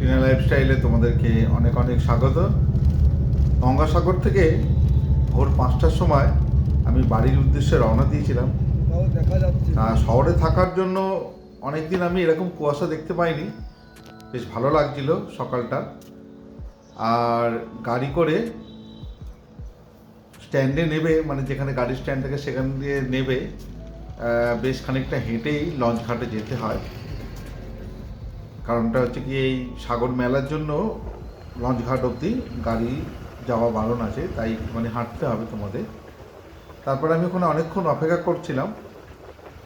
টিনা লাইফস্টাইলে তোমাদেরকে অনেক অনেক স্বাগত। গঙ্গাসাগর থেকে ভোর 5টার সময় আমি বাড়ির উদ্দেশ্যে রওনা দিয়েছিলাম। শহরে থাকার জন্য অনেকদিন আমি এরকম কুয়াশা দেখতে পাইনি, বেশ ভালো লাগছিল সকালটা। আর গাড়ি করে স্ট্যান্ডে নেবে, মানে যেখানে গাড়ির স্ট্যান্ড থাকে সেখান দিয়ে নেবে বেশ খানিকটা হেঁটেই লঞ্চ ঘাটে যেতে হয়। কারণটা হচ্ছে কি, এই সাগর মেলার জন্য লঞ্চ ঘাট অবধি গাড়ি যাওয়া বারণ আছে, তাই মানে হাঁটতে হবে তোমাদের। তারপরে আমি ওখানে অনেকক্ষণ অপেক্ষা করছিলাম,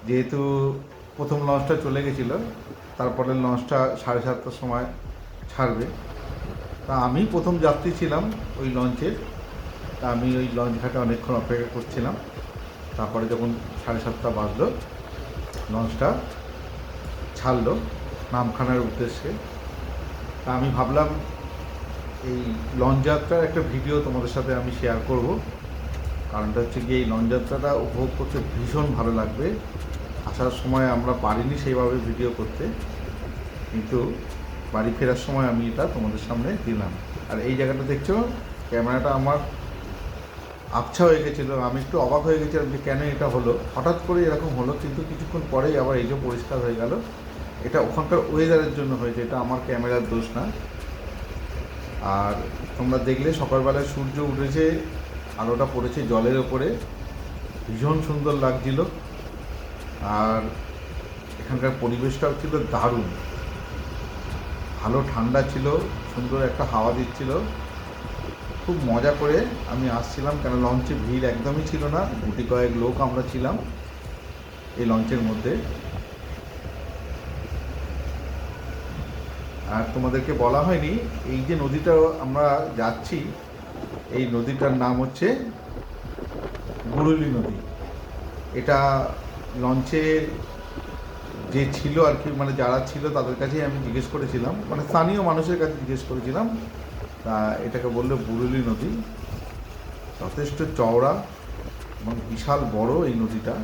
যেহেতু প্রথম লঞ্চটা চলে গেছিলো, তারপরে লঞ্চটা 7:30টার সময় ছাড়বে। তা আমি প্রথম যাত্রী ছিলাম ওই লঞ্চের। তা আমি ওই লঞ্চ ঘাটে অনেকক্ষণ অপেক্ষা করছিলাম। তারপরে যখন 7:30 বাজলো, লঞ্চটা ছাড়লো নামখানার উদ্দেশ্যে। তা আমি ভাবলাম এই লঞ্চ যাত্রার একটা ভিডিও তোমাদের সাথে আমি শেয়ার করব। কারণটা হচ্ছে কি, এই লঞ্চ যাত্রাটা উপভোগ করতে ভীষণ ভালো লাগবে। আসার সময় আমরা পারিনি সেইভাবে ভিডিও করতে, কিন্তু বাড়ি ফেরার সময় আমি এটা তোমাদের সামনে দিলাম। আর এই জায়গাটা দেখছো, ক্যামেরাটা আমার আবছা হয়ে গেছিলো, আমি একটু অবাক হয়ে গেছিলাম যে কেন এটা হলো, হঠাৎ করে এরকম হলো। কিন্তু কিছুক্ষণ পরেই আবার এই যে পরিষ্কার হয়ে গেল। এটা ওখানকার ওয়েদারের জন্য হয়েছে, এটা আমার ক্যামেরার দোষ না। আর তোমরা দেখলে সকালবেলায় সূর্য উঠেছে, আলোটা পড়েছে জলের ওপরে, ভীষণ সুন্দর লাগছিল। আর এখানকার পরিবেশটাও ছিল দারুণ, ভালো ঠান্ডা ছিল, সুন্দর একটা হাওয়া দিচ্ছিল। খুব মজা করে আমি আসছিলাম, কেন লঞ্চে ভিড় একদমই ছিল না, গুটি কয়েক লোক আমরা ছিলাম এই লঞ্চের মধ্যে। আর তোমাদেরকে বলা হয়নি, এই যে নদীটা আমরা যাচ্ছি, এই নদীটার নাম হচ্ছে বুরুলি নদী। এটা লঞ্চে যে ছিল আর কি, মানে যারা ছিল তাদের কাছেই আমি জিজ্ঞেস করেছিলাম, মানে স্থানীয় মানুষের কাছে জিজ্ঞেস করেছিলাম। তা এটাকে বললো বুরুলি নদী। যথেষ্ট চওড়া এবং বিশাল বড় এই নদীটা।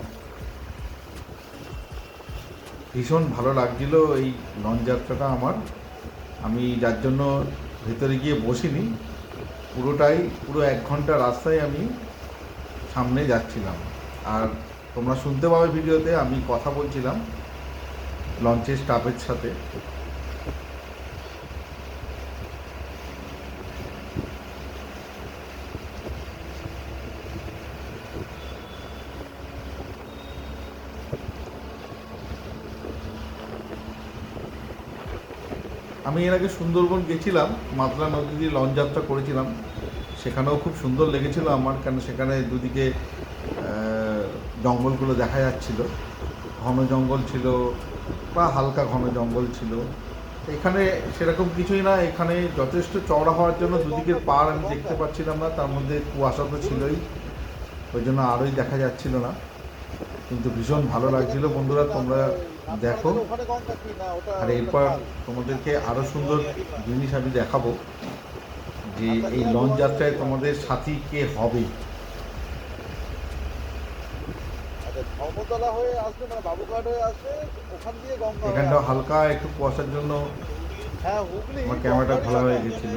ভীষণ ভালো লাগছিল এই লঞ্চ যাত্রাটা আমার। আমি যার জন্য ভেতরে গিয়ে বসিনি, পুরো 1 ঘন্টা রাস্তায় আমি সামনে যাচ্ছিলাম। আর তোমরা শুনতে পাবে ভিডিওতে, আমি কথা বলছিলাম লঞ্চের স্টাফের সাথে। আমি এর আগে সুন্দরবন গেছিলাম, মাতলা নদী দিয়ে লঞ্চ যাত্রা করেছিলাম, সেখানেও খুব সুন্দর লেগেছিল আমার। কেন সেখানে দুদিকে জঙ্গলগুলো দেখা যাচ্ছিল, ঘন জঙ্গল ছিল বা হালকা ঘন জঙ্গল ছিল। এখানে সেরকম কিছুই না, এখানে যথেষ্ট চওড়া হওয়ার জন্য দুদিকের পাড় আমি দেখতে পাচ্ছিলাম না, তার মধ্যে কুয়াশা তো ছিলই, ওই জন্য আরোই দেখা যাচ্ছিল না। কিন্তু ভীষণ ভালো লাগছিল। বন্ধুরা তোমরা দেখো, আর এরপর তোমাদেরকে আরও সুন্দর জিনিস আমি দেখাবো, যে এই লঞ্চ যাত্রায় তোমাদের সাথী কে হবে। এখানটা হালকা একটু কুয়াশার জন্য আমার ক্যামেরাটা খোলা হয়ে গেছিল।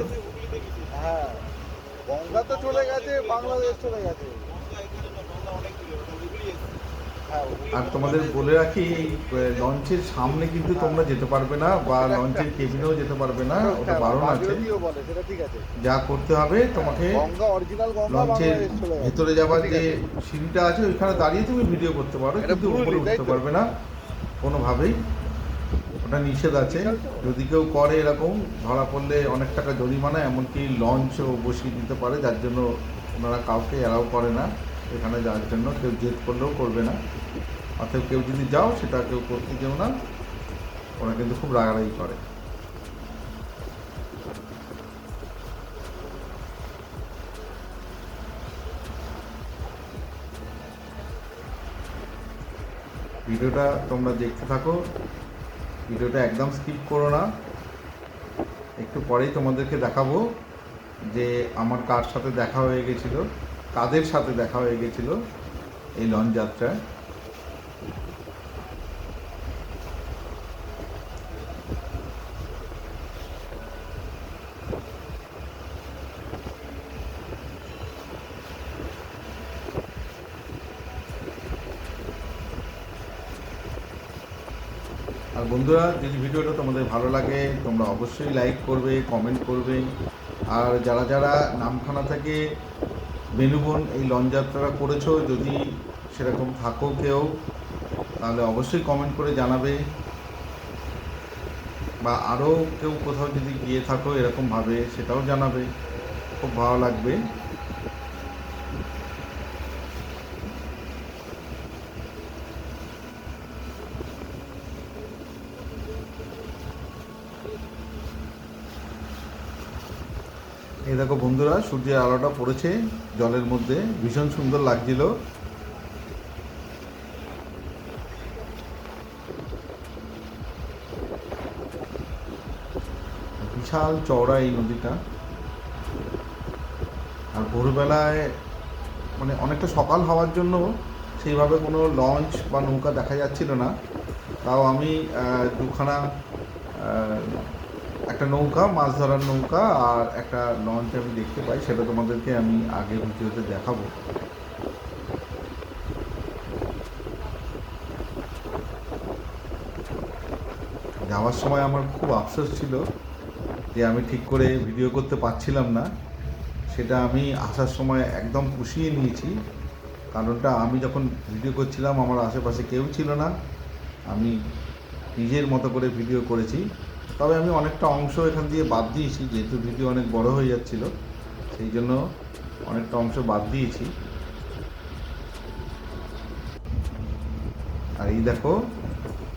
হ্যাঁ, গঙ্গা তো চলে গেছে, বাংলাদেশ চলে গেছে। আর তোমাদের বলে রাখি, লঞ্চের সামনে কিন্তু তোমরা যেতে পারবে না, বা লঞ্চের কেবিনেও যেতে পারবে না, ওটা বারণ আছে। যা করতে হবে তোমাকে, লঞ্চের ভেতরে যাবার যে সিঁড়িটা আছে ওইখানে দাঁড়িয়ে তুমি ভিডিও করতে পারো, কিন্তু উপরে উঠতে পারবে না কোনোভাবেই, ওটা নিষেধ আছে। যদি কেউ করে এরকম, ধরা পড়লে অনেক টাকা জরিমানা, এমনকি লঞ্চও বসিয়ে দিতে পারে, যার জন্য ওনারা কাউকে অ্যালাউ করে না এখানে যাওয়ার জন্য। কেউ জেদ করলেও করবে না। অর্থাৎ কেউ যদি যাও, সেটা কেউ করতে যেও না, ওরা কিন্তু খুব রাগারাগি করে। ভিডিওটা তোমরা দেখতে থাকো, ভিডিওটা একদম স্কিপ করো না। একটু পরেই তোমাদেরকে দেখাবো যে আমার কার সাথে দেখা হয়ে গেছিল, কাদের সাথে দেখা হয়ে গেছিল এই লঞ্চ যাত্রায়। আর বন্ধুরা, যদি ভিডিওটা তোমাদের ভালো লাগে তোমরা অবশ্যই লাইক করবে, কমেন্ট করবে। আর যারা যারা নামখানা থেকে বেনুবন এই লঞ্চ যাত্রাটা করেছো, যদি সেরকম থাকো কেউ, তাহলে অবশ্যই কমেন্ট করে জানাবে। বা আরও কেউ কোথাও যদি গিয়ে থাকো এরকমভাবে, সেটাও জানাবে, খুব ভালো লাগবে। এই দেখো বন্ধুরা, সূর্যের আলোটা পড়েছে জলের মধ্যে, ভীষণ সুন্দর লাগছিল। বিশাল চওড়া এই নদীটা। আর ভোরবেলায় মানে অনেকটা সকাল হওয়ার জন্য সেইভাবে কোনো লঞ্চ বা নৌকা দেখা যাচ্ছিল না। তাও আমি দুখানা, একটা নৌকা, মাছ ধরার নৌকা, আর একটা লঞ্চ আমি দেখতে পাই। সেটা তোমাদেরকে আমি আগে ভিডিওতে দেখাবো। যাওয়ার সময় আমার খুব আফসোস ছিল যে আমি ঠিক করে ভিডিও করতে পারছিলাম না। সেটা আমি আসার সময় একদম পুষিয়ে নিয়েছি। কারণটা, আমি যখন ভিডিও করছিলাম আমার আশেপাশে কেউ ছিল না, আমি নিজের মতো করে ভিডিও করেছি। তবে আমি অনেকটা অংশ এখান দিয়ে বাদ দিয়েছি, যেহেতু ভিডিও অনেক বড় হয়ে যাচ্ছিল, সেই জন্য অনেকটা অংশ বাদ দিয়েছি। আর এই দেখো,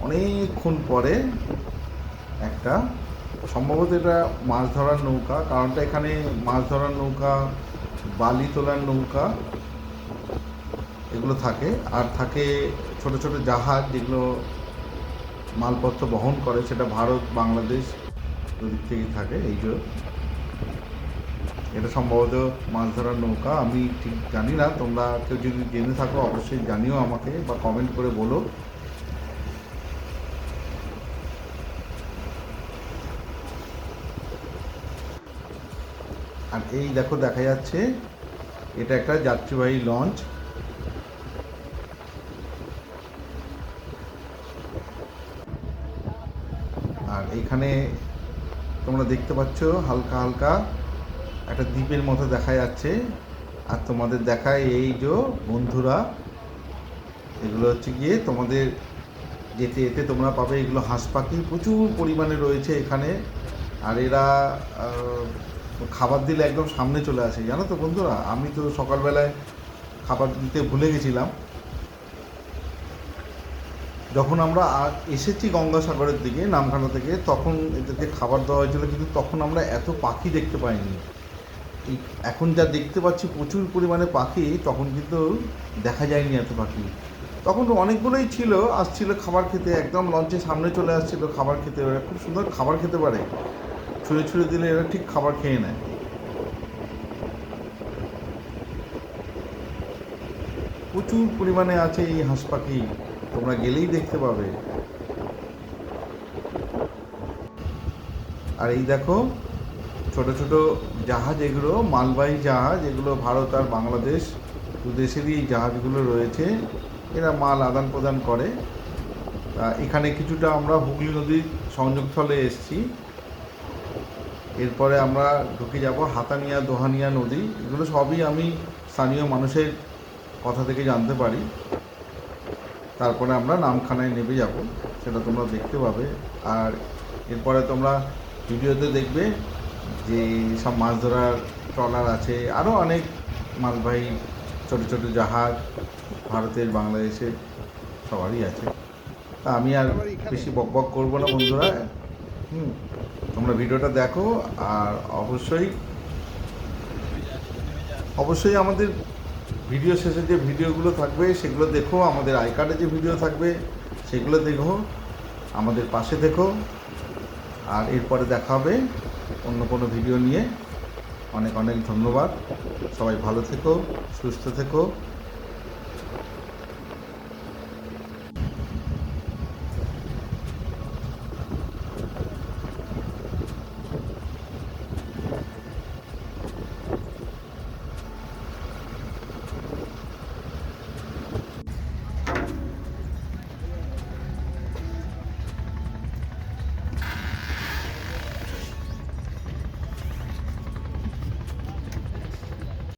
অনেকক্ষণ পরে একটা, সম্ভবত এটা মাছ ধরার নৌকা, কারণটা এখানে মাছ ধরার নৌকা, বালি তোলার নৌকা এগুলো থাকে। আর থাকে ছোট ছোট জাহাজ, যেগুলো মালপত্র বহন করে, সেটা ভারত বাংলাদেশ দুদিক থেকেই থাকে। এই যে এটা সম্ভবত মাছ ধরার নৌকা, আমি ঠিক জানি না। তোমরা কেউ যদি জেনে থাকো অবশ্যই জানিও আমাকে, বা কমেন্ট করে বলো। আর এই দেখো দেখা যাচ্ছে এটা একটা যাত্রীবাহী লঞ্চ। আর এইখানে তোমরা দেখতে পাচ্ছ হালকা হালকা একটা দ্বীপের মতো দেখা যাচ্ছে। আর তোমাদের দেখায় এই যে বন্ধুরা, এগুলো হচ্ছে গিয়ে তোমাদের যেতে যেতে তোমরা পাবে এগুলো হাঁস পাখি প্রচুর পরিমাণে রয়েছে এখানে। আর এরা খাবার দিলে একদম সামনে চলে আসে, জানো তো বন্ধুরা। আমি তো সকালবেলায় খাবার দিতে ভুলে গেছিলাম। যখন আমরা এসেছি গঙ্গাসাগরের দিকে নামখানা থেকে, তখন এদেরকে খাবার দেওয়া হয়েছিল, কিন্তু তখন আমরা এত পাখি দেখতে পাইনি। এখন যা দেখতে পাচ্ছি প্রচুর পরিমাণে পাখি, তখন কিন্তু দেখা যায়নি এত পাখি। তখন তো অনেকগুলোই ছিল, আসছিল খাবার খেতে, একদম লঞ্চের সামনে চলে আসছিল খাবার খেতে। ওরা খুব সুন্দর খাবার খেতে পারে, ছুঁড়ে ছুঁড়ে দিলে এরা ঠিক খাবার খেয়ে নেয়। প্রচুর পরিমাণে আছে এই হাঁস পাখি, তোমরা গেলেই দেখতে পাবে। আর এই দেখো ছোট ছোট জাহাজ, এগুলো মালবাহী জাহাজ, এগুলো ভারত আর বাংলাদেশ দু দেশেরই এই জাহাজগুলো রয়েছে। এরা মাল আদান প্রদান করে। তা এখানে কিছুটা আমরা হুগলি নদীর সংযোগস্থলে এসেছি। এরপরে আমরা ঢুকে যাব হাতানিয়া, দোহানিয়া নদী। এগুলো সবই আমি স্থানীয় মানুষের কথা থেকে জানতে পারি। তারপরে আমরা নামখানায় নেমে যাব, সেটা তোমরা দেখতে পাবে। আর এরপরে তোমরা ভিডিওতে দেখবে যে সব মাছ ধরার ট্রলার আছে, আরও অনেক মালবাহী ছোট ছোট জাহাজ ভারতের বাংলাদেশের সবারই আছে। তা আমি আর বেশি বকবক করবো না বন্ধুরা। তোমরা ভিডিওটা দেখো। আর অবশ্যই অবশ্যই আমাদের ভিডিও শেষে যে ভিডিওগুলো থাকবে সেগুলো দেখো, আমাদের আই কার্ডে যে ভিডিও থাকবে সেগুলো দেখো, আমাদের পাশে দেখো। আর এরপরে দেখা হবে অন্য কোনো ভিডিও নিয়ে। অনেক অনেক ধন্যবাদ। সবাই ভালো থেকো, সুস্থ থেকো।